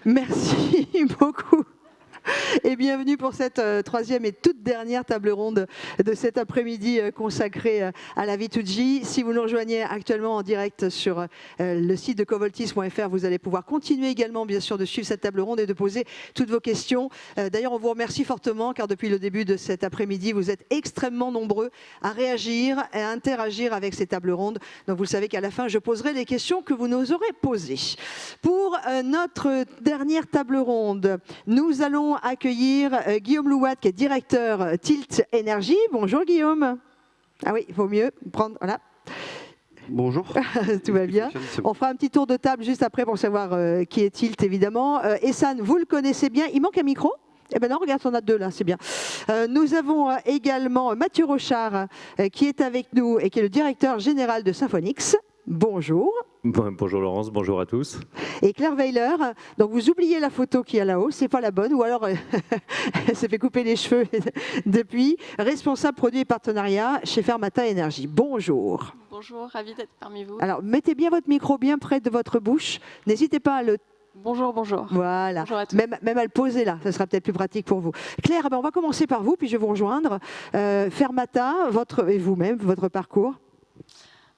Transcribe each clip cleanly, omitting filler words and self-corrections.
Merci beaucoup. Et bienvenue pour cette troisième et toute dernière table ronde de cet après-midi consacrée à la V2G. Si vous nous rejoignez actuellement en direct sur le site de covoltis.fr, vous allez pouvoir continuer également bien sûr de suivre cette table ronde et de poser toutes vos questions. D'ailleurs, on vous remercie fortement car depuis le début de cet après-midi, vous êtes extrêmement nombreux à réagir et à interagir avec ces tables rondes. Donc vous le savez qu'à la fin, je poserai les questions que vous nous aurez posées. Pour notre dernière table ronde, nous allons accueillir Guillaume Louat, qui est directeur Tilt Énergie. Bonjour Guillaume. Ah oui, il vaut mieux prendre... Voilà. Bonjour. Tout va bien. On fera un petit tour de table juste après pour savoir qui est Tilt, évidemment. Essan, vous le connaissez bien. Il manque un micro ? Eh bien non, regarde, on a deux là, c'est bien. Nous avons également Mathieu Rochard, qui est avec nous et qui est le directeur général de Symphonix. Bonjour. Bonjour Laurence, bonjour à tous. Et Claire Weiler, donc vous oubliez la photo qui est là-haut, c'est pas la bonne, ou alors elle s'est fait couper les cheveux depuis, responsable produit et partenariat chez Fermata Énergie. Bonjour. Bonjour, ravi d'être parmi vous. Alors mettez bien votre micro bien près de votre bouche, n'hésitez pas à le... Bonjour, bonjour. Voilà, bonjour à tous. même à le poser là, ça sera peut-être plus pratique pour vous. Claire, on va commencer par vous, puis je vais vous rejoindre. Fermata, et vous-même, votre parcours.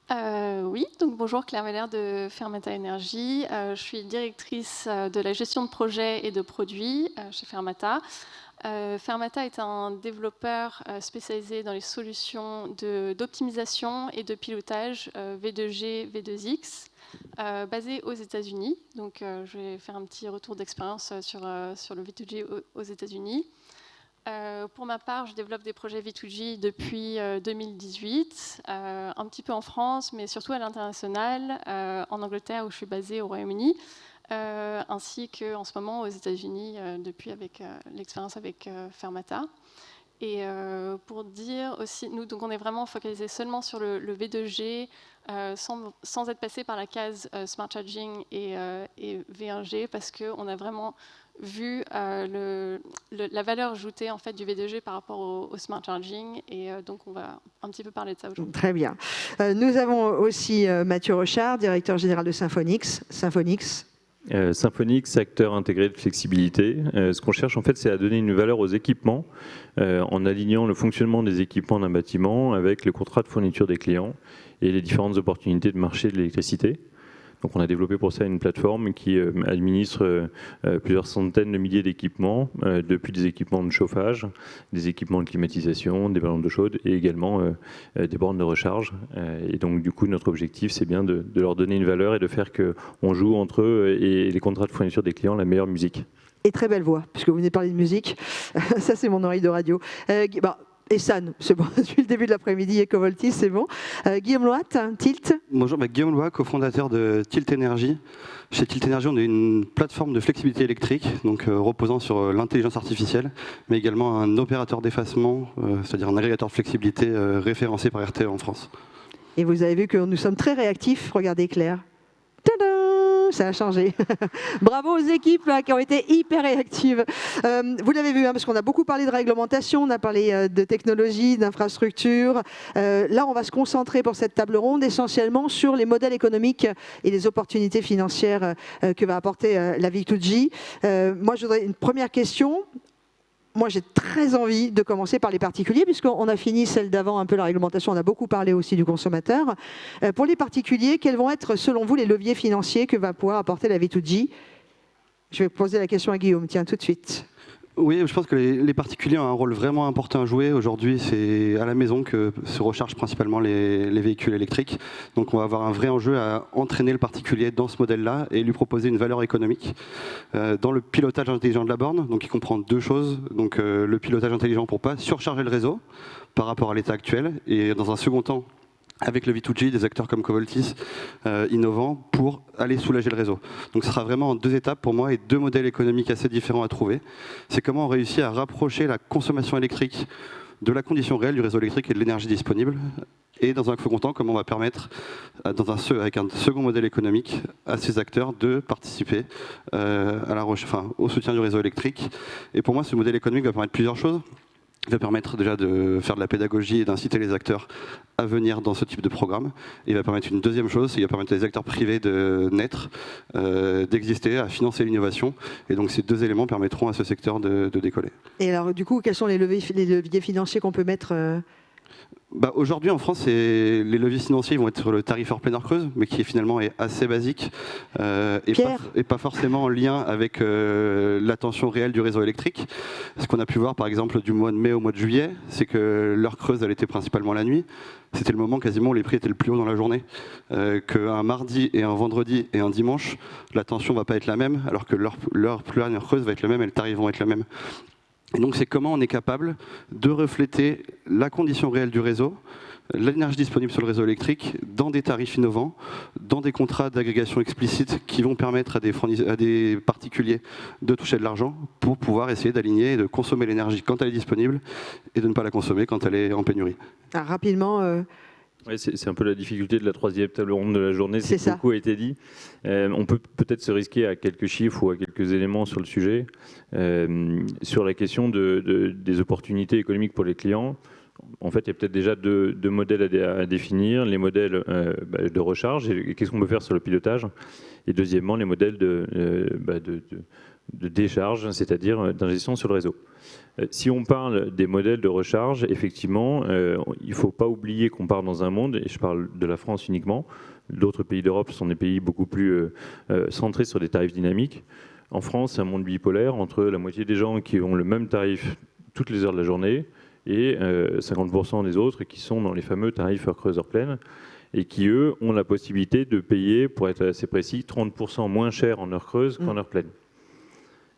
Oui, donc bonjour, Claire Weiler de Fermata Énergie. Je suis directrice de la gestion de projets et de produits chez Fermata. Fermata est un développeur spécialisé dans les solutions d'optimisation et de pilotage V2G, V2X, basé aux États-Unis. Donc je vais faire un petit retour d'expérience sur le V2G aux États-Unis. Pour ma part, je développe des projets V2G depuis 2018, un petit peu en France, mais surtout à l'international, en Angleterre où je suis basée au Royaume-Uni, ainsi qu'en ce moment aux États-Unis, depuis avec l'expérience avec Fermata. Et pour dire aussi, nous, donc on est vraiment focalisé seulement sur le V2G, sans être passé par la case Smart Charging et V1G, parce qu'on a vraiment vu la valeur ajoutée en fait, du V2G par rapport au Smart Charging. Et donc, on va un petit peu parler de ça aujourd'hui. Très bien. Nous avons aussi Mathieu Rochard, directeur général de Symphonix. Symphonix, acteur intégré de flexibilité. Ce qu'on cherche, en fait, c'est à donner une valeur aux équipements en alignant le fonctionnement des équipements d'un bâtiment avec le contrat de fourniture des clients et les différentes opportunités de marché de l'électricité. Donc on a développé pour ça une plateforme qui administre plusieurs centaines de milliers d'équipements, depuis des équipements de chauffage, des équipements de climatisation, des ballons d'eau chaude et également des bornes de recharge. Et donc du coup notre objectif c'est bien de leur donner une valeur et de faire qu'on joue entre eux et les contrats de fourniture des clients la meilleure musique. Et très belle voix, puisque vous venez de parler de musique. Ça c'est mon oreille de radio. Essan, c'est bon, depuis le début de l'après-midi, et Covoltis, c'est bon. Guillaume Louat, Tilt. Bonjour, Guillaume Louat, cofondateur de Tilt Énergie. Chez Tilt Énergie, on est une plateforme de flexibilité électrique, donc reposant sur l'intelligence artificielle, mais également un opérateur d'effacement, c'est-à-dire un agrégateur de flexibilité référencé par RTE en France. Et vous avez vu que nous sommes très réactifs. Regardez Claire. Tadam! Ça a changé. Bravo aux équipes qui ont été hyper réactives. Vous l'avez vu, parce qu'on a beaucoup parlé de réglementation, on a parlé de technologie, d'infrastructure. Là, on va se concentrer pour cette table ronde essentiellement sur les modèles économiques et les opportunités financières que va apporter la V2G. Moi, je voudrais une première question. Moi, j'ai très envie de commencer par les particuliers, puisqu'on a fini celle d'avant, un peu la réglementation, on a beaucoup parlé aussi du consommateur. Pour les particuliers, quels vont être, selon vous, les leviers financiers que va pouvoir apporter la V2G ? Je vais poser la question à Guillaume, tiens, tout de suite. Oui, je pense que les particuliers ont un rôle vraiment important à jouer. Aujourd'hui, c'est à la maison que se rechargent principalement les véhicules électriques. Donc on va avoir un vrai enjeu à entraîner le particulier dans ce modèle-là et lui proposer une valeur économique. Dans le pilotage intelligent de la borne, donc il comprend deux choses. Donc le pilotage intelligent pour ne pas surcharger le réseau par rapport à l'état actuel. Et dans un second temps, avec le V2G, des acteurs comme Covoltis innovants pour aller soulager le réseau. Donc ce sera vraiment en deux étapes pour moi et deux modèles économiques assez différents à trouver. C'est comment on réussit à rapprocher la consommation électrique de la condition réelle du réseau électrique et de l'énergie disponible. Et dans un second temps, comment on va permettre, avec un second modèle économique, à ces acteurs de participer au soutien du réseau électrique. Et pour moi, ce modèle économique va permettre plusieurs choses. Il va permettre déjà de faire de la pédagogie et d'inciter les acteurs à venir dans ce type de programme. Il va permettre une deuxième chose, il va permettre aux acteurs privés de naître, d'exister, à financer l'innovation. Et donc ces deux éléments permettront à ce secteur de décoller. Et alors du coup, quels sont les leviers financiers qu'on peut mettre Aujourd'hui en France, les leviers financiers vont être sur le tarif hors pleine heure creuse, mais qui finalement est assez basique et pas forcément en lien avec la tension réelle du réseau électrique. Ce qu'on a pu voir par exemple du mois de mai au mois de juillet, c'est que l'heure creuse elle était principalement la nuit. C'était le moment quasiment où les prix étaient le plus haut dans la journée. Qu'un mardi et un vendredi et un dimanche, la tension ne va pas être la même, alors que l'heure pleine heure creuse va être la même et les tarifs vont être la même. Et donc c'est comment on est capable de refléter la condition réelle du réseau, l'énergie disponible sur le réseau électrique, dans des tarifs innovants, dans des contrats d'agrégation explicites qui vont permettre à des particuliers de toucher de l'argent pour pouvoir essayer d'aligner et de consommer l'énergie quand elle est disponible et de ne pas la consommer quand elle est en pénurie. Rapidement Ouais, c'est un peu la difficulté de la troisième table ronde de la journée, c'est que beaucoup a été dit. On peut peut-être se risquer à quelques chiffres ou à quelques éléments sur le sujet. Sur la question des opportunités économiques pour les clients, en fait, il y a peut-être déjà deux modèles à définir. Les modèles de recharge et qu'est-ce qu'on peut faire sur le pilotage. Et deuxièmement, les modèles de décharge, c'est-à-dire d'ingestion sur le réseau. Si on parle des modèles de recharge, effectivement, il ne faut pas oublier qu'on part dans un monde, et je parle de la France uniquement, d'autres pays d'Europe sont des pays beaucoup plus centrés sur des tarifs dynamiques. En France, c'est un monde bipolaire entre la moitié des gens qui ont le même tarif toutes les heures de la journée et 50% des autres qui sont dans les fameux tarifs heure creuse, heure pleine, et qui, eux, ont la possibilité de payer, pour être assez précis, 30% moins cher en heure creuse qu'en heure pleine.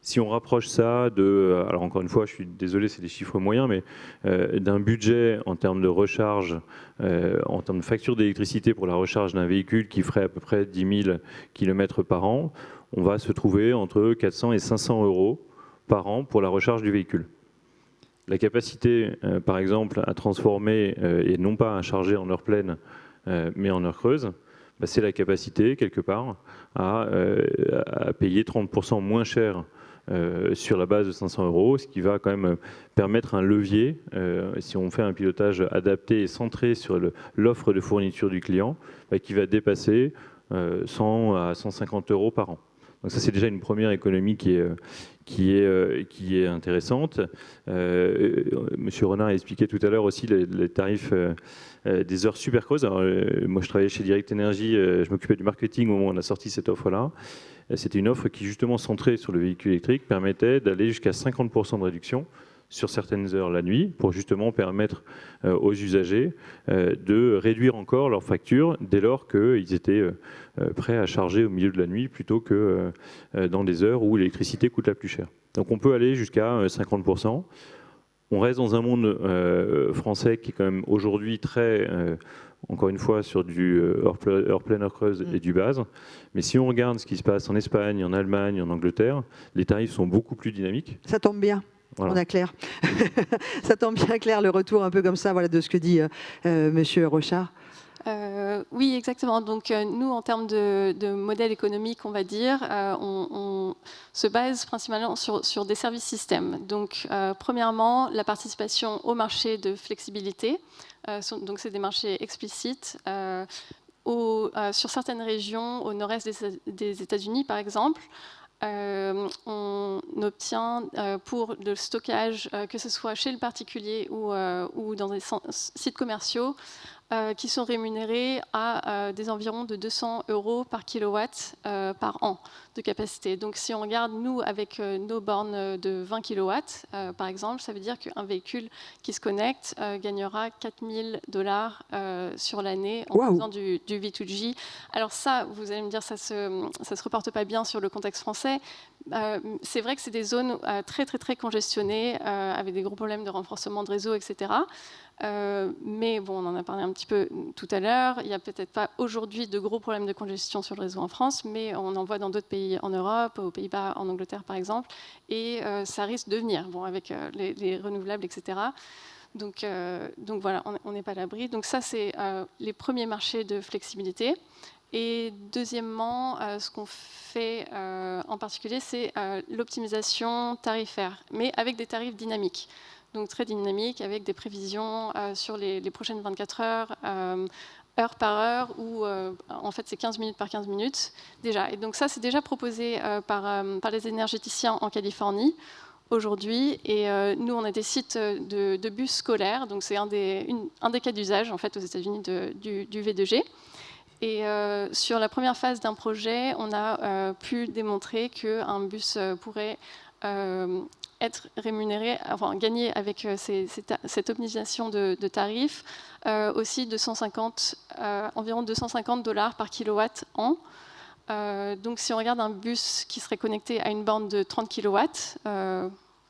Si on rapproche ça alors encore une fois, je suis désolé, c'est des chiffres moyens, mais d'un budget en termes de recharge, en termes de facture d'électricité pour la recharge d'un véhicule qui ferait à peu près 10 000 km par an, on va se trouver entre 400 et 500 euros par an pour la recharge du véhicule. La capacité, par exemple, à transformer, et non pas à charger en heure pleine, mais en heure creuse, c'est la capacité, quelque part, à payer 30% moins cher sur la base de 500 euros, ce qui va quand même permettre un levier, si on fait un pilotage adapté et centré sur l'offre de fourniture du client, qui va dépasser 100 à 150 euros par an. Donc ça, c'est déjà une première économie qui est intéressante. Monsieur Renard a expliqué tout à l'heure aussi les tarifs des heures super creuses. Alors, moi, je travaillais chez Direct Energy, je m'occupais du marketing au moment où on a sorti cette offre-là. C'était une offre qui, justement centrée sur le véhicule électrique, permettait d'aller jusqu'à 50% de réduction sur certaines heures la nuit, pour justement permettre aux usagers de réduire encore leur facture dès lors qu'ils étaient prêts à charger au milieu de la nuit plutôt que dans des heures où l'électricité coûte la plus cher. Donc on peut aller jusqu'à 50%. On reste dans un monde français qui est quand même aujourd'hui très... encore une fois, sur du heure pleine, heure creuse et du base. Mais si on regarde ce qui se passe en Espagne, en Allemagne, en Angleterre, les tarifs sont beaucoup plus dynamiques. Ça tombe bien. Voilà. On a Claire. Ça tombe bien, Claire, le retour un peu comme ça, voilà, de ce que dit Monsieur Rochard. Oui, exactement. Donc nous, en termes de modèle économique, on va dire, on se base principalement sur des services systèmes. Donc premièrement, la participation au marché de flexibilité. Donc c'est des marchés explicites. Sur certaines régions, au nord-est des États-Unis par exemple, on obtient pour le stockage, que ce soit chez le particulier ou dans des sites commerciaux, qui sont rémunérés à des environs de 200 euros par kilowatt par an de capacité. Donc si on regarde, nous, avec nos bornes de 20 kilowatts, par exemple, ça veut dire qu'un véhicule qui se connecte gagnera $4 000 sur l'année en faisant du V2G. Alors ça, vous allez me dire, ça se reporte pas bien sur le contexte français. C'est vrai que c'est des zones très, très, très congestionnées, avec des gros problèmes de renforcement de réseau, etc. Mais bon, on en a parlé un petit peu tout à l'heure. Il n'y a peut-être pas aujourd'hui de gros problèmes de congestion sur le réseau en France, mais on en voit dans d'autres pays en Europe, aux Pays-Bas, en Angleterre par exemple, et ça risque de venir, bon, avec les renouvelables, etc. Donc voilà, on n'est pas à l'abri. Donc ça, c'est les premiers marchés de flexibilité. Et deuxièmement, ce qu'on fait en particulier, c'est l'optimisation tarifaire, mais avec des tarifs dynamiques. Donc très dynamiques, avec des prévisions sur les prochaines 24 heures, heure par heure, ou en fait c'est 15 minutes par 15 minutes déjà. Et donc ça, c'est déjà proposé par les énergéticiens en Californie aujourd'hui. Et nous, on a des sites de bus scolaires. Donc c'est un des cas d'usage en fait aux États-Unis du V2G. Et sur la première phase d'un projet, on a pu démontrer qu'un bus pourrait être rémunéré, enfin gagner avec cette optimisation de tarifs aussi environ $250 par kilowatt an. Donc si on regarde un bus qui serait connecté à une borne de 30 kW,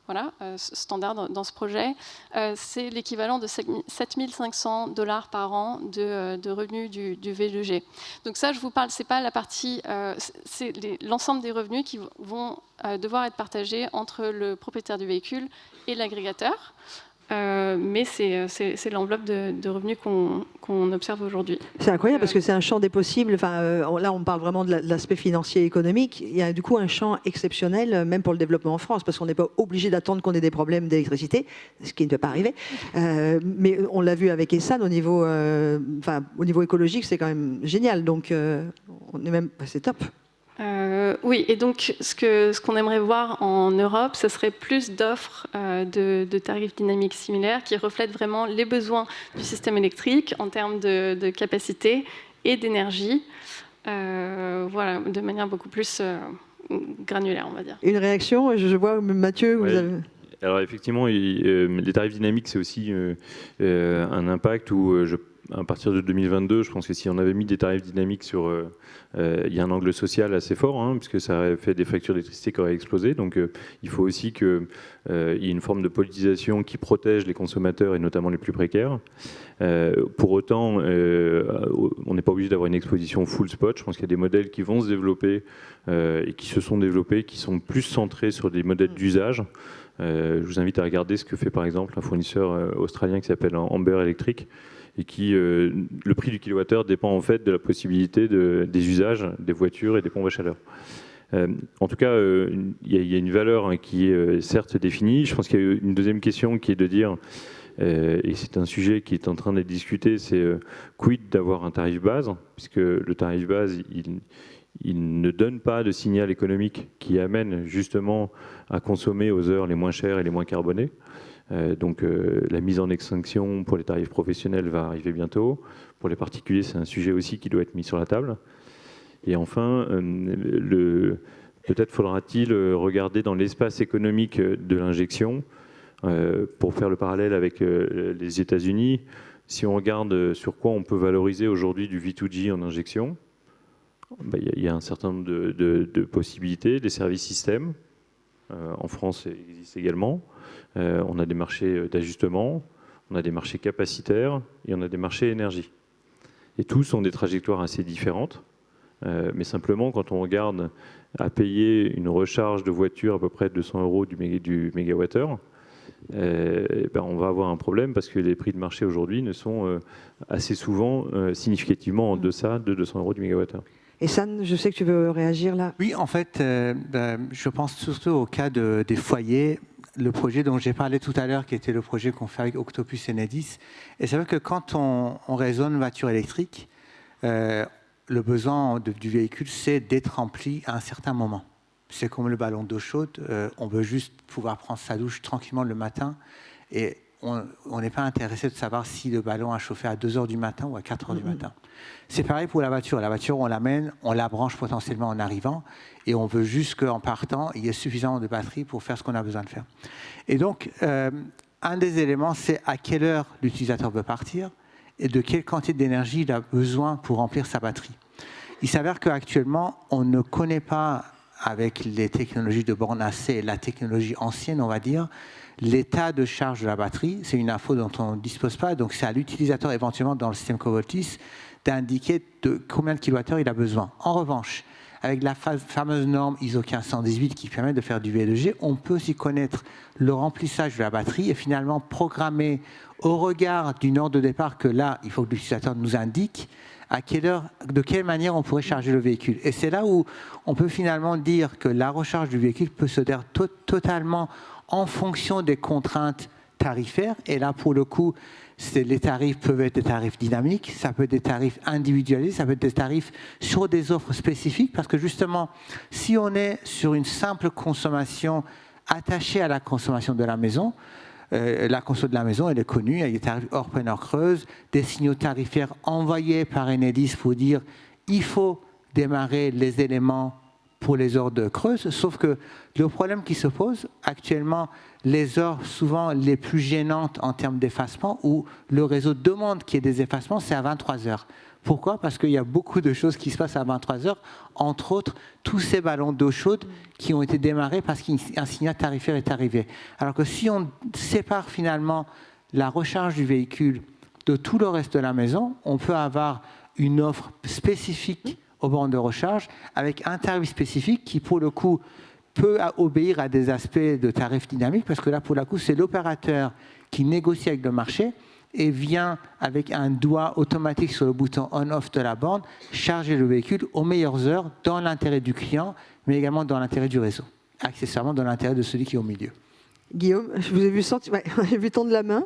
voilà, standard dans ce projet, c'est l'équivalent de $7 500 par an de revenus du V2G. Donc ça, je vous parle, c'est pas la partie, c'est l'ensemble des revenus qui vont devoir être partagés entre le propriétaire du véhicule et l'agrégateur. Mais c'est l'enveloppe de revenus qu'on observe aujourd'hui. C'est incroyable parce que c'est un champ des possibles. Enfin, là, on parle vraiment de l'aspect financier et économique. Il y a du coup un champ exceptionnel, même pour le développement en France, parce qu'on n'est pas obligé d'attendre qu'on ait des problèmes d'électricité, ce qui ne peut pas arriver. Mais on l'a vu avec Essan, au niveau écologique, c'est quand même génial. Donc, c'est top. Oui, et donc ce qu'on aimerait voir en Europe, ce serait plus d'offres de tarifs dynamiques similaires qui reflètent vraiment les besoins du système électrique en termes de capacité et d'énergie, voilà, de manière beaucoup plus granulaire, on va dire. Une réaction, je vois Mathieu, ouais. Vous avez... Alors effectivement, les tarifs dynamiques, c'est aussi un impact où à partir de 2022, je pense que si on avait mis des tarifs dynamiques sur... il y a un angle social assez fort, hein, puisque ça aurait fait des factures d'électricité qui auraient explosé. Donc il faut aussi qu'il y ait une forme de politisation qui protège les consommateurs et notamment les plus précaires. Pour autant, on n'est pas obligé d'avoir une exposition full spot. Je pense qu'il y a des modèles qui vont se développer et qui se sont développés, qui sont plus centrés sur des modèles d'usage. Je vous invite à regarder ce que fait par exemple un fournisseur australien qui s'appelle Amber Electric, et qui, le prix du kilowattheure dépend en fait de la possibilité des usages des voitures et des pompes à chaleur. En tout cas, il y a une valeur qui est certes définie. Je pense qu'il y a une deuxième question qui est de dire, et c'est un sujet qui est en train d'être discuté, c'est quid d'avoir un tarif base, puisque le tarif base, il ne donne pas de signal économique qui amène justement à consommer aux heures les moins chères et les moins carbonées. Donc la mise en extinction pour les tarifs professionnels va arriver bientôt. Pour les particuliers, c'est un sujet aussi qui doit être mis sur la table. Et enfin, peut-être faudra-t-il regarder dans l'espace économique de l'injection, pour faire le parallèle avec les États-Unis. Si on regarde sur quoi on peut valoriser aujourd'hui du V2G en injection, il y a un certain nombre de possibilités, des services systèmes. En France, ça existe également. On a des marchés d'ajustement, on a des marchés capacitaires et on a des marchés énergie. Et tous ont des trajectoires assez différentes. Mais simplement, quand on regarde à payer une recharge de voiture à peu près 200 € du mégawattheure, on va avoir un problème parce que les prix de marché aujourd'hui ne sont assez souvent significativement en deçà de 200 € du mégawattheure. Et San, je sais que tu veux réagir là. Oui, en fait, je pense surtout au cas des foyers. Le projet dont j'ai parlé tout à l'heure, qui était le projet qu'on fait avec Octopus Enedis. Et c'est vrai que quand on raisonne voiture électrique, le besoin du véhicule, c'est d'être rempli à un certain moment. C'est comme le ballon d'eau chaude, on veut juste pouvoir prendre sa douche tranquillement le matin et on n'est pas intéressé de savoir si le ballon a chauffé à 2 h du matin ou à 4 h du matin. C'est pareil pour la voiture. La voiture, on l'amène, on la branche potentiellement en arrivant et on veut juste qu'en partant, il y ait suffisamment de batterie pour faire ce qu'on a besoin de faire. Et donc, un des éléments, c'est à quelle heure l'utilisateur veut partir et de quelle quantité d'énergie il a besoin pour remplir sa batterie. Il s'avère qu'actuellement, on ne connaît pas, avec les technologies de borne AC et la technologie ancienne, on va dire, l'état de charge de la batterie. C'est une info dont on ne dispose pas, donc c'est à l'utilisateur éventuellement dans le système Covoltis d'indiquer de combien de kilowattheures il a besoin. En revanche, avec la fameuse norme ISO 1518 qui permet de faire du V2G, on peut aussi connaître le remplissage de la batterie et finalement programmer au regard d'une heure de départ que là, il faut que l'utilisateur nous indique à quelle heure, de quelle manière on pourrait charger le véhicule. Et c'est là où on peut finalement dire que la recharge du véhicule peut se faire totalement en fonction des contraintes tarifaires. Et là, pour le coup, les tarifs peuvent être des tarifs dynamiques, ça peut être des tarifs individualisés, ça peut être des tarifs sur des offres spécifiques, parce que justement, si on est sur une simple consommation attachée à la consommation de la maison, la conso de la maison, elle est connue, il y a des tarifs hors peine, hors creuse, des signaux tarifaires envoyés par Enedis pour dire il faut démarrer les éléments pour les heures de creuse, sauf que le problème qui se pose actuellement, les heures souvent les plus gênantes en termes d'effacement, où le réseau demande qu'il y ait des effacements, c'est à 23 heures. Pourquoi ? Parce qu'il y a beaucoup de choses qui se passent à 23 heures, entre autres tous ces ballons d'eau chaude qui ont été démarrés parce qu'un signal tarifaire est arrivé. Alors que si on sépare finalement la recharge du véhicule de tout le reste de la maison, on peut avoir une offre spécifique aux bornes de recharge avec un tarif spécifique qui, pour le coup, peut obéir à des aspects de tarifs dynamiques, parce que là, pour le coup, c'est l'opérateur qui négocie avec le marché et vient avec un doigt automatique sur le bouton on-off de la borne, charger le véhicule aux meilleures heures dans l'intérêt du client, mais également dans l'intérêt du réseau, accessoirement dans l'intérêt de celui qui est au milieu. Guillaume, je vous ai vu sortir, ouais, j'ai vu tendre la main.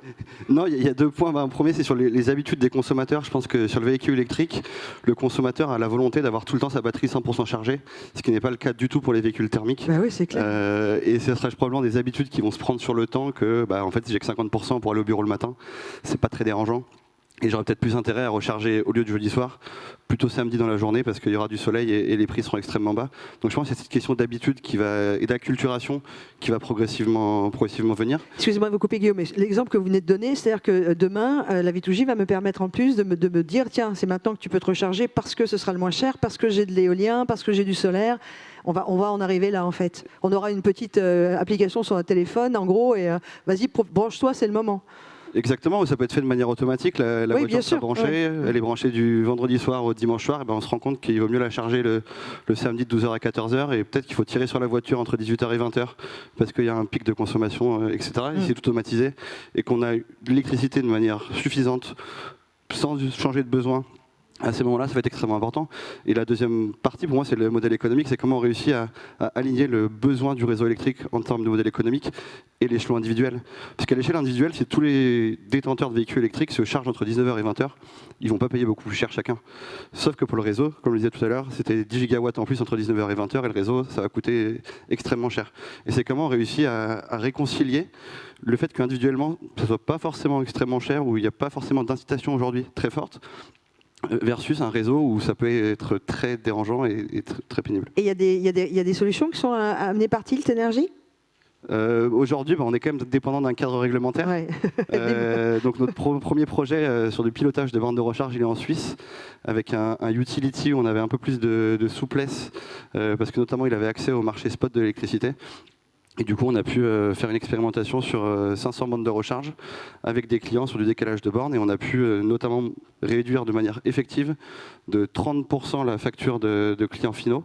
Non, il y a 2 points. Un premier, c'est sur les habitudes des consommateurs. Je pense que sur le véhicule électrique, le consommateur a la volonté d'avoir tout le temps sa batterie 100% chargée, ce qui n'est pas le cas du tout pour les véhicules thermiques. Bah oui, c'est clair. Et ce serait probablement des habitudes qui vont se prendre sur le temps que, en fait, si j'ai que 50% pour aller au bureau le matin, c'est pas très dérangeant. Et j'aurais peut-être plus intérêt à recharger au lieu du jeudi soir, plutôt samedi dans la journée, parce qu'il y aura du soleil et les prix seront extrêmement bas. Donc je pense que c'est cette question d'habitude et d'acculturation qui va progressivement venir. Excusez-moi de vous couper, Guillaume, mais l'exemple que vous venez de donner, c'est-à-dire que demain, la V2J va me permettre en plus de me dire, tiens, c'est maintenant que tu peux te recharger parce que ce sera le moins cher, parce que j'ai de l'éolien, parce que j'ai du solaire. On va en arriver là, en fait. On aura une petite application sur un téléphone, en gros, et vas-y, branche-toi, c'est le moment. Exactement, ça peut être fait de manière automatique. La voiture sera branchée, elle est branchée du vendredi soir au dimanche soir, et on se rend compte qu'il vaut mieux la charger le samedi de 12h à 14h, et peut-être qu'il faut tirer sur la voiture entre 18h et 20h, parce qu'il y a un pic de consommation, etc. Et c'est tout automatisé, et qu'on a de l'électricité de manière suffisante, sans changer de besoin. À ces moments-là, ça va être extrêmement important. Et la deuxième partie, pour moi, c'est le modèle économique. C'est comment on réussit à aligner le besoin du réseau électrique en termes de modèle économique et l'échelon individuel. Parce qu'à l'échelle individuelle, si tous les détenteurs de véhicules électriques se chargent entre 19h et 20h, ils ne vont pas payer beaucoup plus cher chacun. Sauf que pour le réseau, comme je le disais tout à l'heure, c'était 10 gigawatts en plus entre 19h et 20h, et le réseau, ça va coûter extrêmement cher. Et c'est comment on réussit à réconcilier le fait qu'individuellement, ça ne soit pas forcément extrêmement cher, où il n'y a pas forcément d'incitation aujourd'hui très forte, versus un réseau où ça peut être très dérangeant et très pénible. Et il y a des solutions qui sont amenées par Tilt Énergie ? Aujourd'hui, on est quand même dépendant d'un cadre réglementaire. Ouais. Donc notre premier projet sur du pilotage de bornes de recharge, il est en Suisse, avec un utility où on avait un peu plus de souplesse, parce que notamment il avait accès au marché spot de l'électricité. Et du coup, on a pu faire une expérimentation sur 500 bandes de recharge avec des clients sur du décalage de bornes, et on a pu notamment réduire de manière effective de 30% la facture de clients finaux,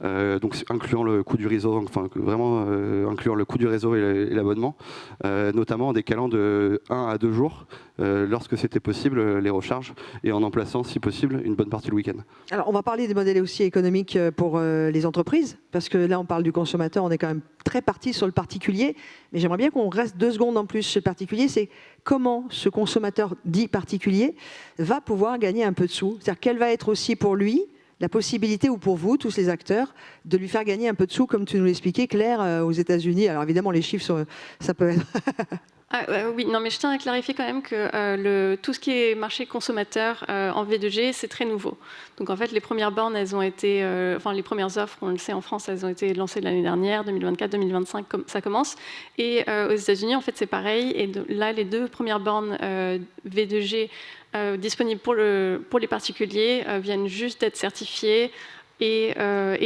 donc incluant le coût du réseau, enfin vraiment incluant le coût du réseau et l'abonnement, notamment en décalant de 1 à 2 jours lorsque c'était possible les recharges, et en emplaçant si possible une bonne partie le week-end. Alors on va parler des modèles aussi économiques pour les entreprises, parce que là on parle du consommateur, on est quand même très parti sur le particulier, mais j'aimerais bien qu'on reste 2 secondes en plus chez le particulier. C'est comment ce consommateur dit particulier va pouvoir gagner un peu de sous. C'est-à-dire quelle va être aussi pour lui la possibilité, ou pour vous, tous les acteurs, de lui faire gagner un peu de sous, comme tu nous l'expliquais, Claire, aux États-Unis. Alors évidemment, les chiffres, ça peut être... Oui, non, mais je tiens à clarifier quand même que tout ce qui est marché consommateur en V2G, c'est très nouveau. Donc en fait, les premières bornes, elles ont été, les premières offres, on le sait en France, elles ont été lancées l'année dernière, 2024, 2025, ça commence. Et aux États-Unis, en fait, c'est pareil. Et là, les 2 premières bornes V2G disponibles pour les particuliers viennent juste d'être certifiées et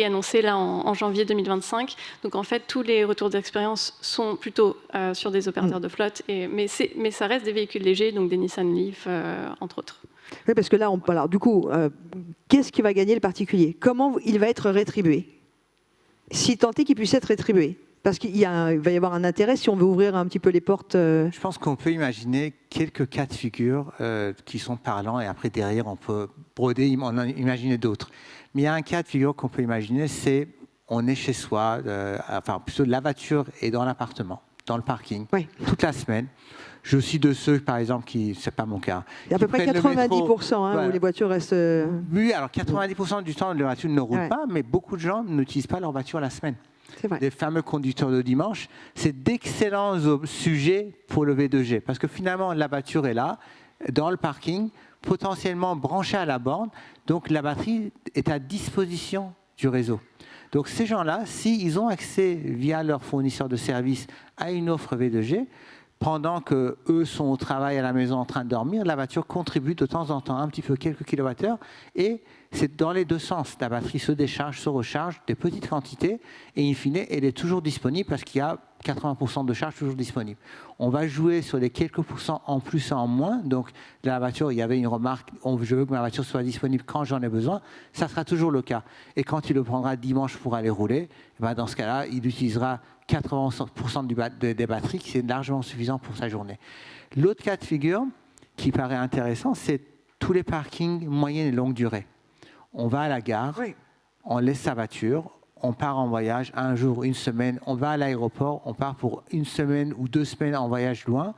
annoncé là en janvier 2025. Donc en fait, tous les retours d'expérience sont plutôt sur des opérateurs de flotte, mais ça reste des véhicules légers, donc des Nissan Leaf, entre autres. Oui, parce que là, alors, du coup, qu'est-ce qui va gagner le particulier? Comment il va être rétribué? Si tant est qu'il puisse être rétribué. Parce qu'il va y avoir un intérêt si on veut ouvrir un petit peu les portes. Je pense qu'on peut imaginer quelques cas de figure qui sont parlants et après derrière on peut broder, en imaginer d'autres. Mais il y a un cas de figure qu'on peut imaginer, c'est on est chez soi, enfin plutôt la voiture est dans l'appartement, dans le parking, Oui. toute la semaine. Je suis de ceux, par exemple, qui, c'est pas mon cas. Il y a à peu près 90% voilà. où les voitures restent. Oui, alors 90% du temps, les voitures ne roulent Ouais. pas, mais beaucoup de gens n'utilisent pas leur voiture la semaine. C'est vrai. Les fameux conducteurs de dimanche, c'est d'excellents sujets pour le V2G. Parce que finalement, la voiture est là, dans le parking, potentiellement branchée à la borne. Donc la batterie est à disposition du réseau. Donc ces gens-là, s'ils ont accès via leur fournisseur de services à une offre V2G, pendant qu'eux sont au travail à la maison en train de dormir, la voiture contribue de temps en temps un petit peu quelques kilowattheures et c'est dans les deux sens. La batterie se décharge, se recharge, des petites quantités et in fine, elle est toujours disponible parce qu'il y a 80% de charge toujours disponible. On va jouer sur les quelques pourcents en plus et en moins. Donc, la voiture, il y avait une remarque, je veux que ma voiture soit disponible quand j'en ai besoin. Ça sera toujours le cas. Et quand il le prendra dimanche pour aller rouler, ben dans ce cas-là, il utilisera 80% des batteries, qui est largement suffisant pour sa journée. L'autre cas de figure qui paraît intéressant, c'est tous les parkings moyenne et longue durée. On va à la gare, Oui. on laisse sa voiture, on part en voyage un jour, une semaine, on va à l'aéroport, on part pour une semaine ou 2 semaines en voyage loin.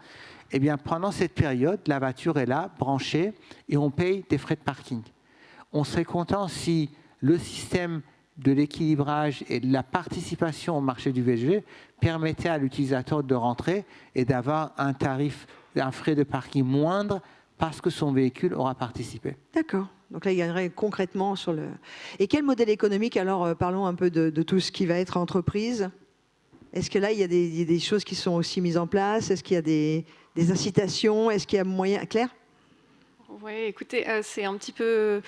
Eh bien, pendant cette période, la voiture est là, branchée, et on paye des frais de parking. On serait content si le système de l'équilibrage et de la participation au marché du VG permettait à l'utilisateur de rentrer et d'avoir un tarif, un frais de parking moindre parce que son véhicule aura participé. D'accord. Donc là, il gagnerait concrètement sur le. Et quel modèle économique? Alors, parlons un peu de tout ce qui va être entreprise. Est-ce que là, il y a des choses qui sont aussi mises en place? Est-ce qu'il y a des incitations? Est-ce qu'il y a moyen. Claire? Oui, écoutez, c'est un petit peu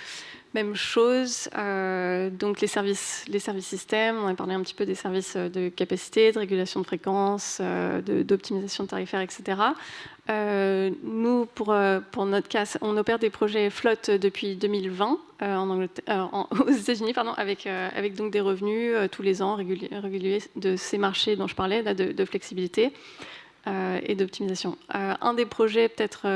même chose. Donc les services systèmes, on a parlé un petit peu des services de capacité, de régulation de fréquence, d'optimisation tarifaire, etc. Nous, pour notre cas, on opère des projets flotte depuis 2020 aux États-Unis, avec donc des revenus tous les ans réguliers de ces marchés dont je parlais, là, de flexibilité. Et d'optimisation. Un des projets peut-être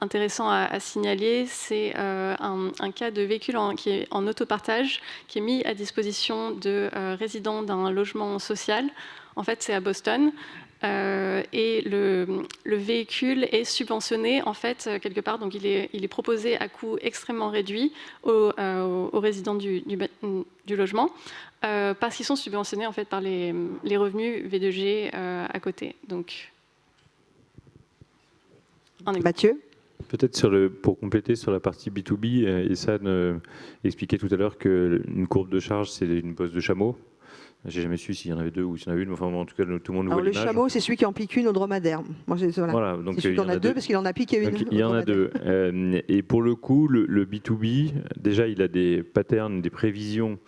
intéressant à signaler, c'est un cas de véhicule qui est en autopartage, qui est mis à disposition de résidents d'un logement social. En fait, c'est à Boston. Et le véhicule est subventionné, en fait, quelque part. Donc, il est proposé à coût extrêmement réduit aux résidents du logement, parce qu'ils sont subventionnés, en fait, par les revenus V2G à côté. Donc, Mathieu? Peut-être pour compléter sur la partie B2B, Essan expliquait tout à l'heure qu'une courbe de charge, c'est une bosse de chameau. J'ai jamais su s'il y en avait deux ou s'il y en avait une, mais enfin, en tout cas, tout le monde voit l'image. Le chameau, c'est celui qui en pique une au dromadaire. Moi, voilà, donc celui qui en a deux parce qu'il en a piqué une. Donc, il y en a deux. Et pour le coup, le B2B, déjà, il a des patterns, des prévisions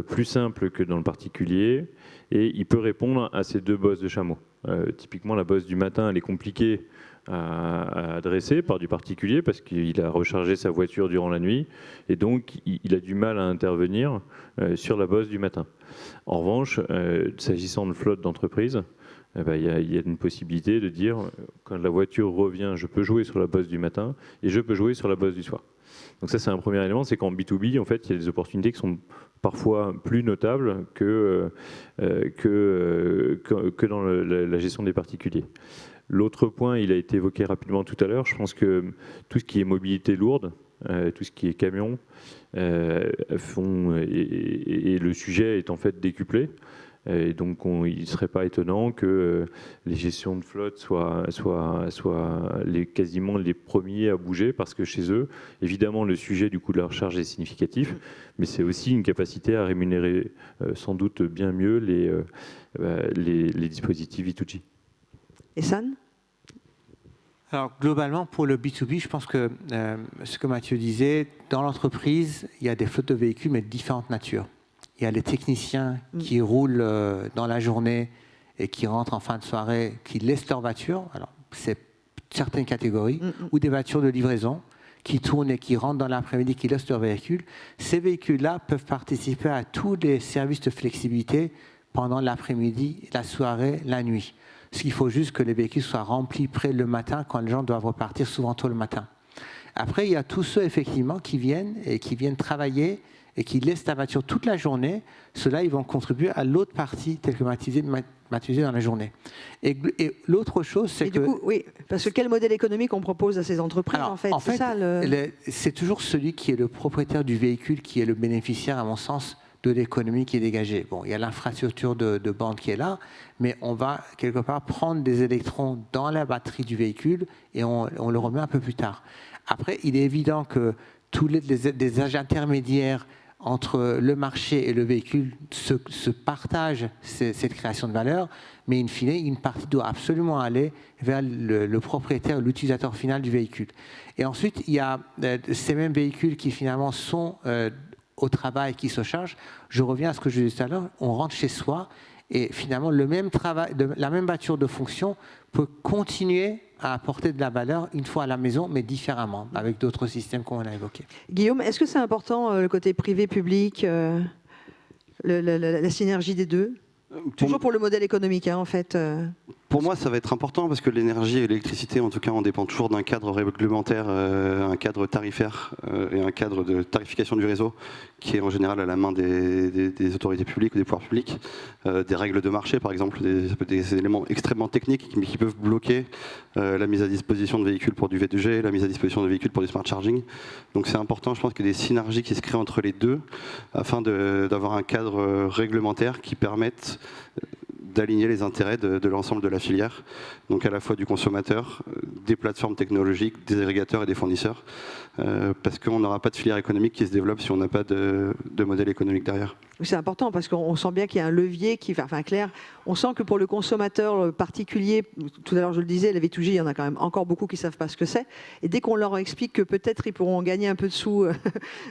plus simples que dans le particulier, et il peut répondre à ces deux bosses de chameau. Typiquement, la bosse du matin, elle est compliquée à adresser par du particulier parce qu'il a rechargé sa voiture durant la nuit et donc il a du mal à intervenir sur la bosse du matin. En revanche, s'agissant de flotte d'entreprise, il y a une possibilité de dire quand la voiture revient, je peux jouer sur la bosse du matin et je peux jouer sur la bosse du soir. Donc ça, c'est un premier élément, c'est qu'en B2B, en fait, il y a des opportunités qui sont parfois plus notables que dans la gestion des particuliers. L'autre point, il a été évoqué rapidement tout à l'heure, je pense que tout ce qui est mobilité lourde, tout ce qui est camion, et le sujet est en fait décuplé. Et donc, il ne serait pas étonnant que les gestions de flotte soient quasiment les premiers à bouger, parce que chez eux, évidemment, le sujet du coût de la recharge est significatif, mais c'est aussi une capacité à rémunérer sans doute bien mieux les dispositifs V2G. Essan? Alors, globalement, pour le B2B, je pense que ce que Mathieu disait, dans l'entreprise, il y a des flottes de véhicules, mais de différentes natures. Il y a les techniciens qui roulent dans la journée et qui rentrent en fin de soirée, qui laissent leur voiture. Alors, c'est certaines catégories, ou des voitures de livraison qui tournent et qui rentrent dans l'après-midi, qui laissent leur véhicule. Ces véhicules-là peuvent participer à tous les services de flexibilité pendant l'après-midi, la soirée, la nuit. Il faut juste que les véhicules soient remplis près le matin quand les gens doivent repartir souvent tôt le matin. Après, il y a tous ceux effectivement qui viennent travailler et qui laissent la voiture toute la journée. Ceux-là, ils vont contribuer à l'autre partie telle que matisée dans la journée. Et l'autre chose, c'est que... Du coup, oui, parce que quel modèle économique on propose à ces entreprises, Alors, en fait, c'est ça, c'est toujours celui qui est le propriétaire du véhicule qui est le bénéficiaire, à mon sens, de l'économie qui est dégagée. Bon, il y a l'infrastructure de bande qui est là, mais on va quelque part prendre des électrons dans la batterie du véhicule et on le remet un peu plus tard. Après, il est évident que tous les âges intermédiaires entre le marché et le véhicule se partagent cette création de valeur, mais in fine, une partie doit absolument aller vers le propriétaire, l'utilisateur final du véhicule. Et ensuite, il y a ces mêmes véhicules qui finalement sont au travail, qui se chargent. Je reviens à ce que je disais tout à l'heure, on rentre chez soi et finalement le même travail, la même voiture de fonction peut continuer à apporter de la valeur une fois à la maison, mais différemment, avec d'autres systèmes qu'on a évoqués. Guillaume, est-ce que c'est important le côté privé-public, la synergie des deux? Toujours pour le modèle économique, hein, en fait. Pour moi, ça va être important parce que l'énergie et l'électricité, en tout cas, on dépend toujours d'un cadre réglementaire, un cadre tarifaire et un cadre de tarification du réseau qui est en général à la main des autorités publiques ou des pouvoirs publics. Des règles de marché, par exemple, des éléments extrêmement techniques mais qui peuvent bloquer la mise à disposition de véhicules pour du V2G, la mise à disposition de véhicules pour du smart charging. Donc c'est important, je pense qu'il y a des synergies qui se créent entre les deux afin d'avoir un cadre réglementaire qui permette d'aligner les intérêts de l'ensemble de la filière, donc à la fois du consommateur, des plateformes technologiques, des agrégateurs et des fournisseurs, parce qu'on n'aura pas de filière économique qui se développe si on n'a pas de modèle économique derrière. C'est important parce qu'on sent bien qu'il y a un levier qui va, enfin clair, on sent que pour le consommateur particulier, tout à l'heure je le disais, la V2G, il y en a quand même encore beaucoup qui ne savent pas ce que c'est, et dès qu'on leur explique que peut-être ils pourront gagner un peu de sous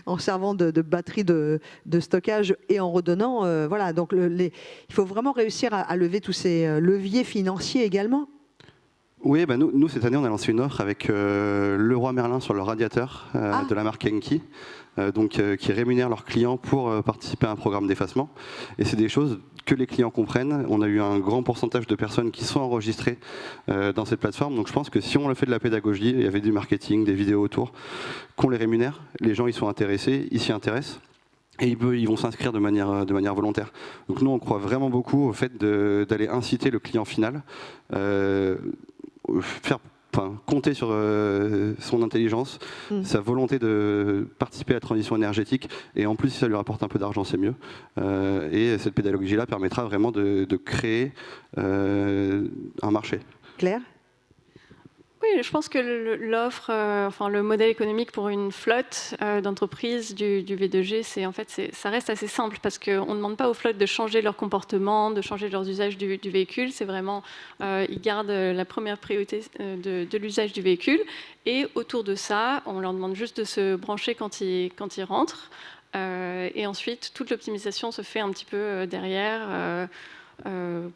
en servant de batterie de stockage et en redonnant, voilà, donc il faut vraiment réussir à lever tous ces leviers financiers également. Oui, bah nous, cette année, on a lancé une offre avec Leroy Merlin sur le radiateur de la marque Enki, qui rémunère leurs clients pour participer à un programme d'effacement. Et c'est des choses que les clients comprennent. On a eu un grand pourcentage de personnes qui sont enregistrées dans cette plateforme. Donc je pense que si on le fait de la pédagogie, il y avait du marketing, des vidéos autour, qu'on les rémunère, les gens ils sont intéressés, ils s'y intéressent. Et ils vont s'inscrire de manière volontaire. Donc nous, on croit vraiment beaucoup au fait d'aller inciter le client final, compter sur son intelligence, sa volonté de participer à la transition énergétique, et en plus si ça lui rapporte un peu d'argent, c'est mieux. Et cette pédagogie-là permettra vraiment de créer un marché. Claire ? Oui, je pense que l'offre, le modèle économique pour une flotte d'entreprises du V2G, ça reste assez simple parce qu'on ne demande pas aux flottes de changer leur comportement, de changer leurs usages du véhicule. C'est vraiment, ils gardent la première priorité de l'usage du véhicule. Et autour de ça, on leur demande juste de se brancher quand ils rentrent. Et ensuite, toute l'optimisation se fait un petit peu derrière.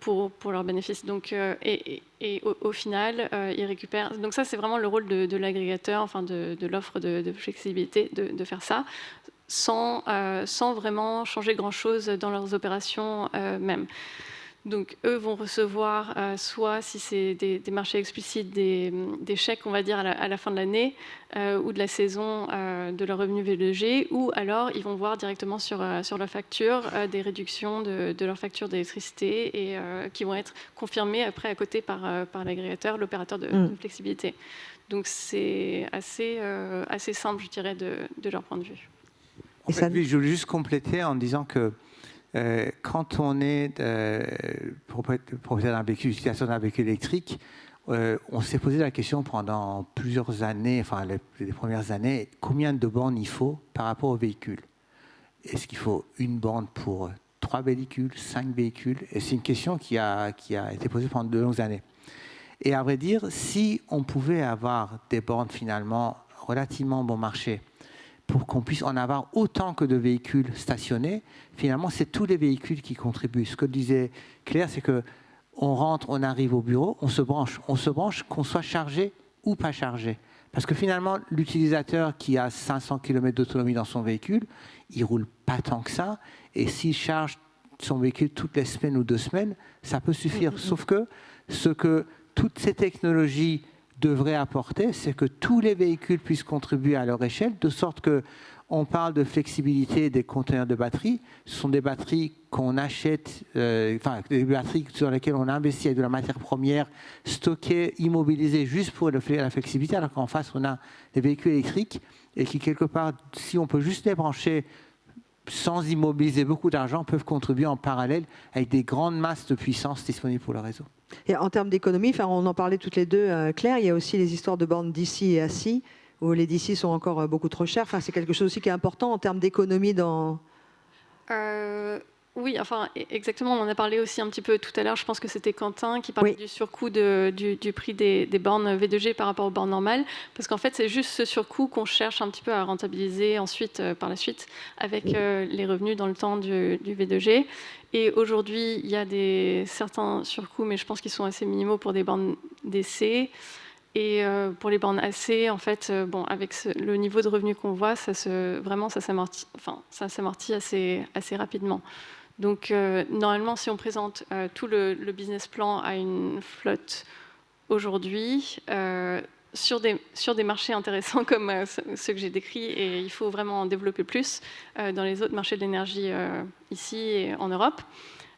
Pour leurs bénéfices. Donc, et au final, ils récupèrent. Donc ça, c'est vraiment le rôle de l'agrégateur, de l'offre de flexibilité, de faire ça, sans vraiment changer grand-chose dans leurs opérations même. Donc, eux vont recevoir, soit si c'est des marchés explicites, des chèques, on va dire, à la fin de l'année, ou de la saison de leur revenu V2G, ou alors ils vont voir directement sur leur facture des réductions de leur facture d'électricité et qui vont être confirmées après à côté par l'agrégateur, l'opérateur de flexibilité. Donc, c'est assez simple, je dirais, de leur point de vue. En fait, je voulais juste compléter en disant que quand on est propriétaire d'un véhicule, utilisateur d'un véhicule électrique, on s'est posé la question pendant plusieurs années, les premières années, combien de bornes il faut par rapport au véhicule. Est-ce qu'il faut une borne pour 3 véhicules, 5 véhicules? Et c'est une question qui a été posée pendant de longues années. Et à vrai dire, si on pouvait avoir des bornes finalement relativement bon marché, pour qu'on puisse en avoir autant que de véhicules stationnés, finalement, c'est tous les véhicules qui contribuent. Ce que disait Claire, c'est qu'on rentre, on arrive au bureau, on se branche qu'on soit chargé ou pas chargé. Parce que finalement, l'utilisateur qui a 500 km d'autonomie dans son véhicule, il ne roule pas tant que ça. Et s'il charge son véhicule toutes les semaines ou 2 semaines, ça peut suffire. Sauf que ce que toutes ces technologies devraient apporter, c'est que tous les véhicules puissent contribuer à leur échelle, de sorte que on parle de flexibilité des conteneurs de batterie. Ce sont des batteries qu'on achète, des batteries sur lesquelles on investit avec de la matière première stockée, immobilisée juste pour la flexibilité, alors qu'en face, on a des véhicules électriques et qui, quelque part, si on peut juste les brancher sans immobiliser beaucoup d'argent, peuvent contribuer en parallèle avec des grandes masses de puissance disponibles pour le réseau. Et en termes d'économie, on en parlait toutes les deux, Claire, il y a aussi les histoires de bornes DC et AC, où les DC sont encore beaucoup trop chers. C'est quelque chose aussi qui est important en termes d'économie dans... Oui, exactement. On en a parlé aussi un petit peu tout à l'heure. Je pense que c'était Quentin qui parlait du surcoût du prix des bornes V2G par rapport aux bornes normales. Parce qu'en fait, c'est juste ce surcoût qu'on cherche un petit peu à rentabiliser ensuite, par la suite, avec les revenus dans le temps du V2G. Et aujourd'hui, il y a certains surcoûts, mais je pense qu'ils sont assez minimaux pour des bornes DC. Et pour les bornes AC, en fait, avec le niveau de revenu qu'on voit, ça s'amortit assez rapidement. Donc, normalement, si on présente tout le business plan à une flotte aujourd'hui, sur des marchés intéressants comme ceux que j'ai décrits, et il faut vraiment en développer plus dans les autres marchés de l'énergie ici et en Europe.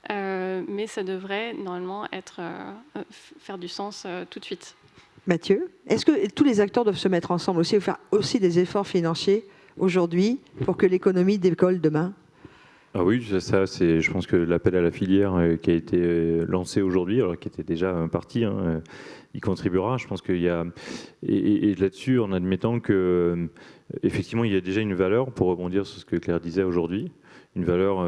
Mais ça devrait normalement faire du sens tout de suite. Mathieu, est-ce que tous les acteurs doivent se mettre ensemble aussi, ou faire aussi des efforts financiers aujourd'hui pour que l'économie décolle demain ? Ah oui, ça c'est, je pense que l'appel à la filière qui a été lancé aujourd'hui, alors qui était déjà parti, il contribuera. Je pense qu'il y a, et là-dessus, en admettant que effectivement il y a déjà une valeur, pour rebondir sur ce que Claire disait aujourd'hui, une valeur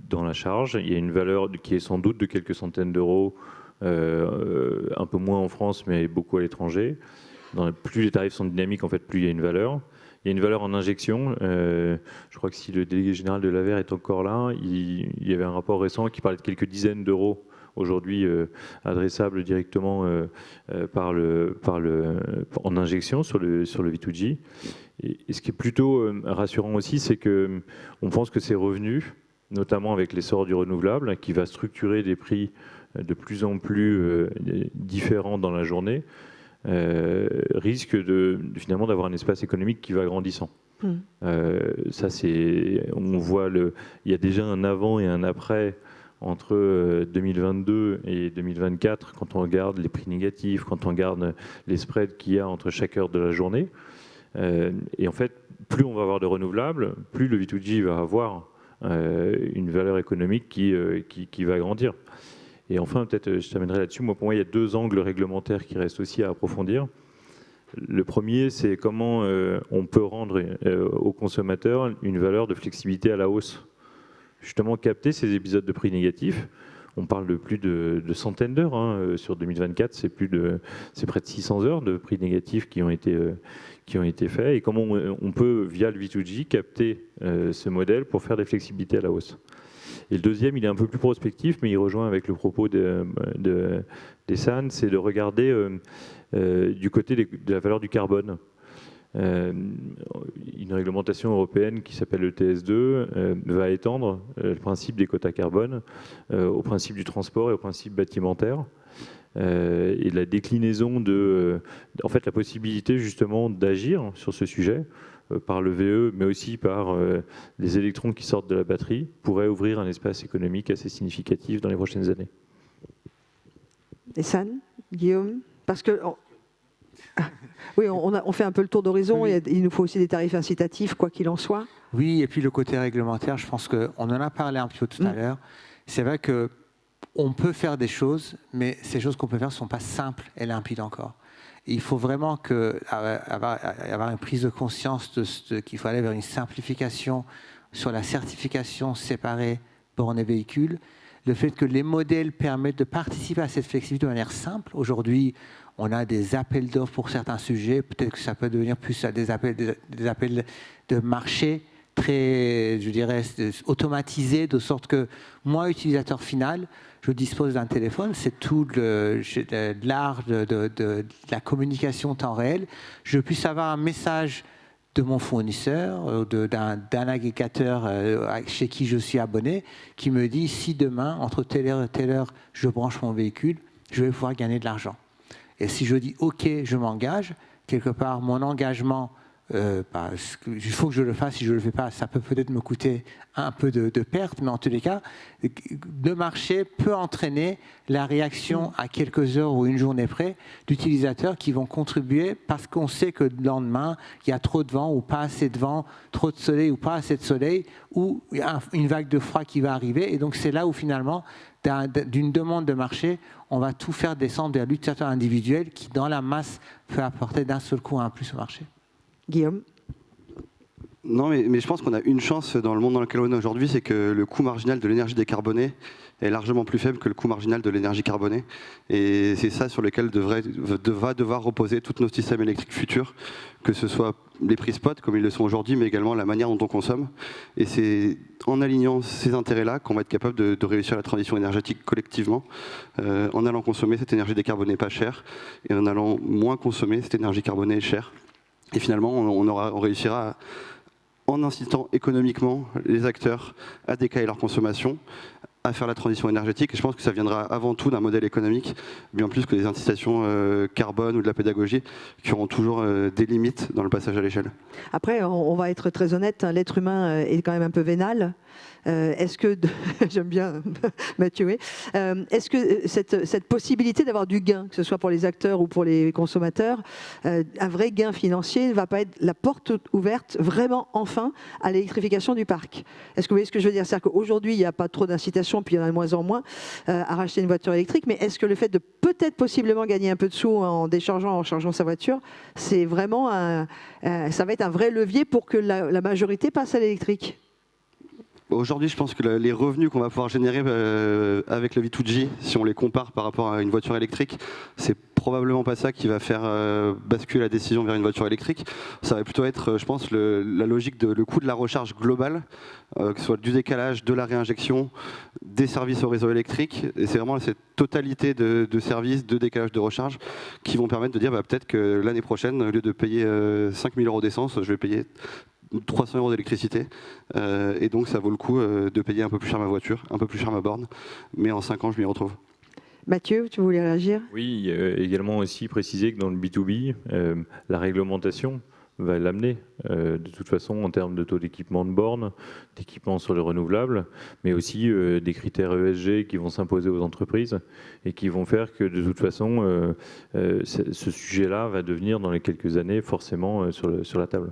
dans la charge. Il y a une valeur qui est sans doute de quelques centaines d'euros. Un peu moins en France, mais beaucoup à l'étranger. Plus les tarifs sont dynamiques, en fait, plus il y a une valeur. Il y a une valeur en injection. Je crois que si le délégué général de l'AVER est encore là, il y avait un rapport récent qui parlait de quelques dizaines d'euros aujourd'hui adressables directement en injection sur le V2G. Et ce qui est plutôt rassurant aussi, c'est qu'on pense que ces revenus, notamment avec l'essor du renouvelable, qui va structurer des prix de plus en plus différents dans la journée, risque finalement d'avoir un espace économique qui va grandissant. Ça, on voit il y a déjà un avant et un après entre 2022 et 2024 quand on regarde les prix négatifs, quand on regarde les spreads qu'il y a entre chaque heure de la journée. Et en fait, plus on va avoir de renouvelables, plus le V2G va avoir une valeur économique qui va grandir. Et enfin, peut-être je terminerai là-dessus. Pour moi, il y a 2 angles réglementaires qui restent aussi à approfondir. Le premier, c'est comment on peut rendre aux consommateurs une valeur de flexibilité à la hausse. Justement, capter ces épisodes de prix négatifs. On parle de plus de centaines d'heures. Sur 2024, c'est près de 600 heures de prix négatifs qui ont été faits. Et comment on peut, via le V2G, capter ce modèle pour faire des flexibilités à la hausse. Et le deuxième, il est un peu plus prospectif, mais il rejoint avec le propos d'Ehsan, c'est de regarder du côté de la valeur du carbone. Une réglementation européenne qui s'appelle le TS2 va étendre le principe des quotas carbone au principe du transport et au principe bâtimentaire. Et la déclinaison en fait, la possibilité justement d'agir sur ce sujet par le VE, mais aussi par les électrons qui sortent de la batterie, pourrait ouvrir un espace économique assez significatif dans les prochaines années. Ehsan, Guillaume, parce que oui, on fait un peu le tour d'horizon. Oui. Il nous faut aussi des tarifs incitatifs, quoi qu'il en soit. Oui, et puis le côté réglementaire, je pense qu'on en a parlé un peu tout à l'heure. C'est vrai qu'on peut faire des choses, mais ces choses qu'on peut faire ne sont pas simples et limpides encore. Il faut vraiment avoir une prise de conscience qu'il faut aller vers une simplification sur la certification séparée bornes et véhicules. Le fait que les modèles permettent de participer à cette flexibilité de manière simple. Aujourd'hui, on a des appels d'offres pour certains sujets. Peut-être que ça peut devenir plus des appels de marché très, je dirais, automatisé, de sorte que moi, utilisateur final, je dispose d'un téléphone, c'est tout l'art de la communication en temps réel. Je puisse avoir un message de mon fournisseur, d'un agrégateur chez qui je suis abonné, qui me dit si demain, entre telle heure et telle heure, je branche mon véhicule, je vais pouvoir gagner de l'argent. Et si je dis OK, je m'engage, quelque part, mon engagement, il faut que je le fasse, si je ne le fais pas, ça peut peut-être me coûter un peu de perte, mais en tous les cas, le marché peut entraîner la réaction à quelques heures ou une journée près d'utilisateurs qui vont contribuer parce qu'on sait que le lendemain, il y a trop de vent ou pas assez de vent, trop de soleil ou pas assez de soleil, ou il y a une vague de froid qui va arriver. Et donc c'est là où finalement, d'une demande de marché, on va tout faire descendre vers l'utilisateur individuel qui, dans la masse, peut apporter d'un seul coup un plus au marché. Guillaume? Non, mais je pense qu'on a une chance dans le monde dans lequel on est aujourd'hui, c'est que le coût marginal de l'énergie décarbonée est largement plus faible que le coût marginal de l'énergie carbonée. Et c'est ça sur lequel va devoir reposer tous nos systèmes électriques futurs, que ce soit les prix spot, comme ils le sont aujourd'hui, mais également la manière dont on consomme. Et c'est en alignant ces intérêts-là qu'on va être capable de réussir la transition énergétique collectivement, en allant consommer cette énergie décarbonée pas chère, et en allant moins consommer cette énergie carbonée chère. Et finalement, on réussira en incitant économiquement les acteurs à décaler leur consommation, à faire la transition énergétique. Et je pense que ça viendra avant tout d'un modèle économique, bien plus que des incitations carbone ou de la pédagogie, qui auront toujours des limites dans le passage à l'échelle. Après, on va être très honnête, hein, l'être humain est quand même un peu vénal. Est-ce que, j'aime bien Mathieu, oui. Est-ce que cette possibilité d'avoir du gain, que ce soit pour les acteurs ou pour les consommateurs, un vrai gain financier ne va pas être la porte ouverte vraiment enfin à l'électrification du parc? Est-ce que vous voyez ce que je veux dire? C'est-à-dire qu'aujourd'hui, il n'y a pas trop d'incitation, puis il y en a de moins en moins à racheter une voiture électrique, mais est-ce que le fait de peut-être possiblement gagner un peu de sous en déchargeant, en chargeant sa voiture, c'est vraiment ça va être un vrai levier pour que la majorité passe à l'électrique? Aujourd'hui, je pense que les revenus qu'on va pouvoir générer avec le V2G, si on les compare par rapport à une voiture électrique, c'est probablement pas ça qui va faire basculer la décision vers une voiture électrique. Ça va plutôt être, je pense, la logique le coût de la recharge globale, que ce soit du décalage, de la réinjection, des services au réseau électrique. Et c'est vraiment cette totalité de services, de décalage de recharge qui vont permettre de dire peut-être que l'année prochaine, au lieu de payer 5 000 € d'essence, je vais payer 300 € d'électricité, et donc ça vaut le coup de payer un peu plus cher ma voiture, un peu plus cher ma borne, mais en 5 ans je m'y retrouve. Mathieu, tu voulais réagir? Oui, également aussi préciser que dans le B2B, la réglementation va l'amener de toute façon en termes de taux d'équipement de bornes, d'équipement sur les renouvelables, mais aussi des critères ESG qui vont s'imposer aux entreprises et qui vont faire que de toute façon ce sujet-là va devenir dans les quelques années forcément sur la table.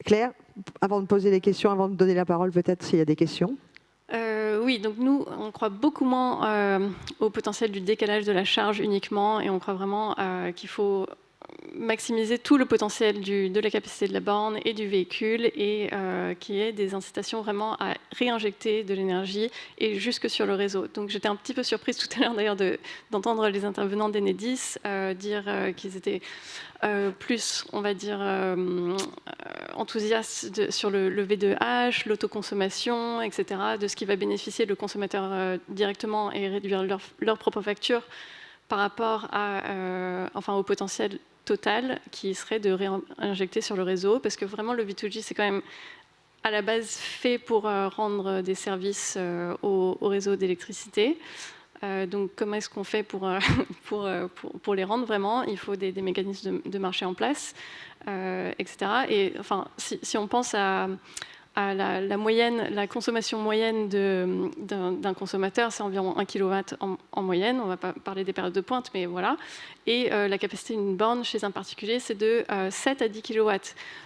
Claire, avant de poser les questions, avant de donner la parole peut-être s'il y a des questions. Oui, donc nous, on croit beaucoup moins au potentiel du décalage de la charge uniquement, et on croit vraiment qu'il faut maximiser tout le potentiel de la capacité de la borne et du véhicule, et qu'il y ait des incitations vraiment à réinjecter de l'énergie et jusque sur le réseau. Donc j'étais un petit peu surprise tout à l'heure d'ailleurs d'entendre les intervenants d'Enedis dire qu'ils étaient plus, on va dire, enthousiastes sur le V2H, l'autoconsommation, etc., de ce qui va bénéficier le consommateur directement et réduire leur propre facture par rapport au potentiel total qui serait de réinjecter sur le réseau, parce que vraiment le V2G c'est quand même à la base fait pour rendre des services au réseau d'électricité. Donc comment est-ce qu'on fait pour les rendre vraiment? Il faut des mécanismes de marché en place, etc. Et enfin, si on pense à la moyenne, la consommation moyenne d'un consommateur, c'est environ 1 kW en moyenne. On ne va pas parler des périodes de pointe, mais voilà. Et la capacité d'une borne chez un particulier, c'est de 7 à 10 kW.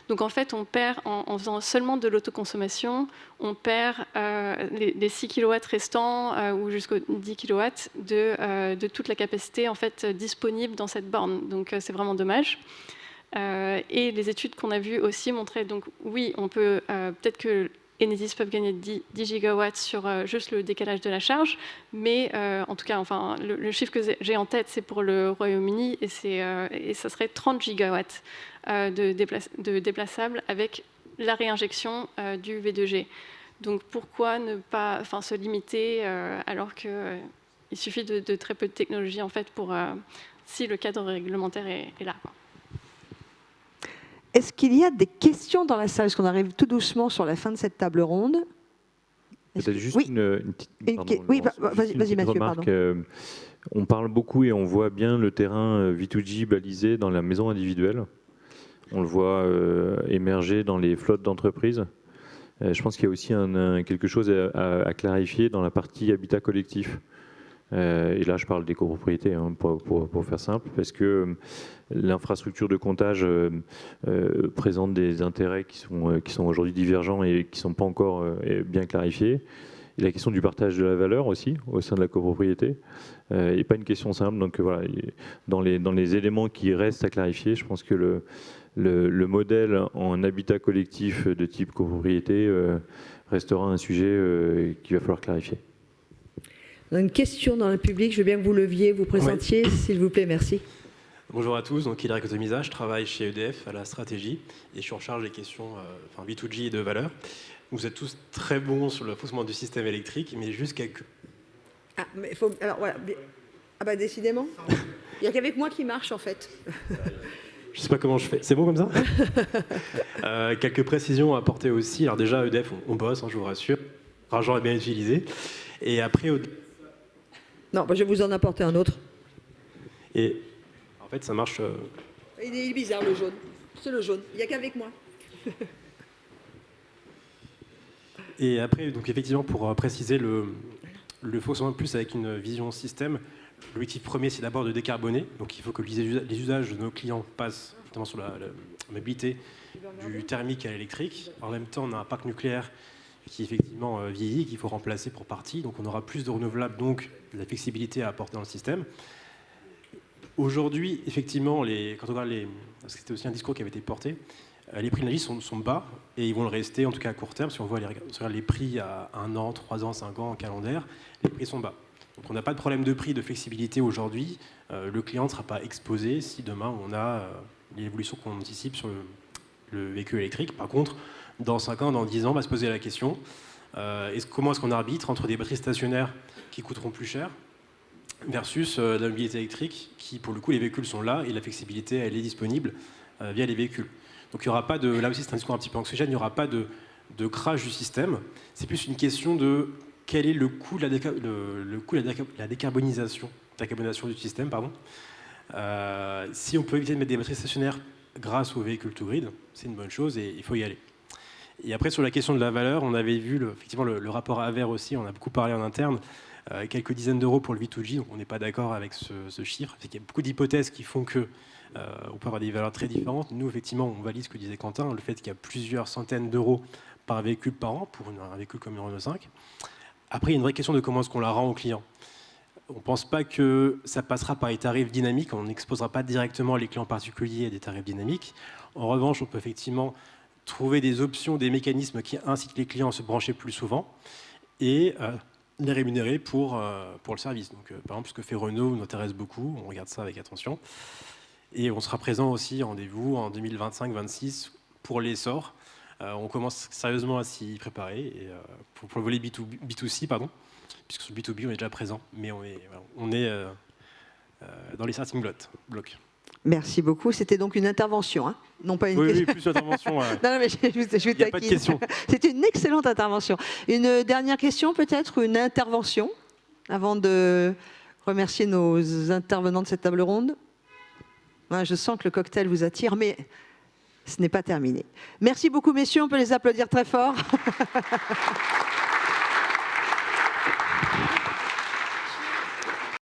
Donc en fait, on perd, en faisant seulement de l'autoconsommation, on perd les 6 kW restants ou jusqu'aux 10 kW de toute la capacité en fait, disponible dans cette borne. Donc c'est vraiment dommage. Et les études qu'on a vues aussi montraient, donc oui, on peut peut-être que Enedis peuvent gagner 10 gigawatts sur juste le décalage de la charge, mais en tout cas, enfin, le chiffre que j'ai en tête, c'est pour le Royaume-Uni, et ça serait 30 gigawatts de déplaçables avec la réinjection du V2G. Donc pourquoi ne pas se limiter alors qu'il suffit de très peu de technologie en fait, pour, si le cadre réglementaire est là. Est-ce qu'il y a des questions dans la salle? Parce qu'on arrive tout doucement sur la fin de cette table ronde. Peut-être juste oui. une petite Vas-y Mathieu, remarque. pardon. On parle beaucoup et on voit bien le terrain V2G balisé dans la maison individuelle. On le voit émerger dans les flottes d'entreprises. Je pense qu'il y a aussi quelque chose à clarifier dans la partie habitat collectif. Et là, je parle des copropriétés, hein, pour faire simple, parce que l'infrastructure de comptage présente des intérêts qui sont aujourd'hui divergents et qui ne sont pas encore bien clarifiés. Et la question du partage de la valeur aussi, au sein de la copropriété, n'est pas une question simple. Donc voilà, dans les éléments qui restent à clarifier, je pense que le modèle en habitat collectif de type copropriété restera un sujet qu'il va falloir clarifier. On a une question dans le public, je veux bien que vous leviez, vous présentiez, oui. S'il vous plaît, merci. Bonjour à tous, donc Hidrik Otomiza, je travaille chez EDF à la stratégie et je suis en charge des questions V2G et de valeur. Vous êtes tous très bons sur le fonctionnement du système électrique, mais juste quelques... Ah, mais faut... Alors voilà, ah bah décidément, il n'y a qu'avec moi qui marche en fait. Je ne sais pas comment je fais. C'est bon comme ça? Quelques précisions à apporter aussi. Alors déjà, EDF, on bosse, hein, je vous rassure. L'argent est bien utilisé. Et après... Non, bah je vais vous en apporter un autre. Et en fait, ça marche... Il est bizarre le jaune. C'est le jaune. Il n'y a qu'avec moi. Et après, donc effectivement, pour préciser le fonctionnement plus avec une vision système, l'objectif premier, c'est d'abord de décarboner. Donc il faut que les usages de nos clients passent notamment sur la mobilité du thermique à l'électrique. En même temps, on a un parc nucléaire qui effectivement vieillit, qu'il faut remplacer pour partie. Donc on aura plus de renouvelables, donc de la flexibilité à apporter dans le système. Aujourd'hui, effectivement, quand on regarde parce que c'était aussi un discours qui avait été porté, les prix de l'énergie sont bas et ils vont le rester, en tout cas à court terme. Si on voit les prix à 1 an, 3 ans, 5 ans en calendaire, les prix sont bas. Donc on n'a pas de problème de prix, de flexibilité aujourd'hui. Le client ne sera pas exposé si demain on a l'évolution qu'on anticipe sur le véhicule électrique. Par contre, dans 5 ans, dans 10 ans, on va se poser la question, comment est-ce qu'on arbitre entre des batteries stationnaires qui coûteront plus cher versus la mobilité électrique qui, pour le coup, les véhicules sont là et la flexibilité, elle est disponible via les véhicules. Donc il n'y aura pas de... Là aussi, c'est un discours un petit peu anxiogène, il n'y aura pas de crash du système. C'est plus une question de quel est le coût de la décarbonisation du système. Si on peut éviter de mettre des batteries stationnaires grâce aux véhicules to grid, c'est une bonne chose et il faut y aller. Et après, sur la question de la valeur, on avait vu effectivement le rapport Aver aussi, on a beaucoup parlé en interne, quelques dizaines d'euros pour le V2G, donc on n'est pas d'accord avec ce chiffre. Il y a beaucoup d'hypothèses qui font que on peut avoir des valeurs très différentes. Nous, effectivement, on valide ce que disait Quentin, le fait qu'il y a plusieurs centaines d'euros par véhicule par an pour un véhicule comme une Renault 5. Après, il y a une vraie question de comment est-ce qu'on la rend au client. On ne pense pas que ça passera par les tarifs dynamiques, on n'exposera pas directement les clients particuliers à des tarifs dynamiques. En revanche, on peut effectivement trouver des options, des mécanismes qui incitent les clients à se brancher plus souvent et les rémunérer pour le service. Donc, par exemple, ce que fait Renault nous intéresse beaucoup, on regarde ça avec attention. Et on sera présent aussi, rendez-vous, en 2025-26 pour l'essor. On commence sérieusement à s'y préparer et, pour le volet B2C, puisque sur le B2B, on est déjà présent, mais on est dans les starting blocks. Merci beaucoup. C'était donc une intervention, hein, non pas une question. Oui, plus une intervention. Non, mais je il n'y a pas de question. C'était une excellente intervention. Une dernière question peut-être, une intervention, avant de remercier nos intervenants de cette table ronde. Je sens que le cocktail vous attire, mais ce n'est pas terminé. Merci beaucoup, messieurs. On peut les applaudir très fort.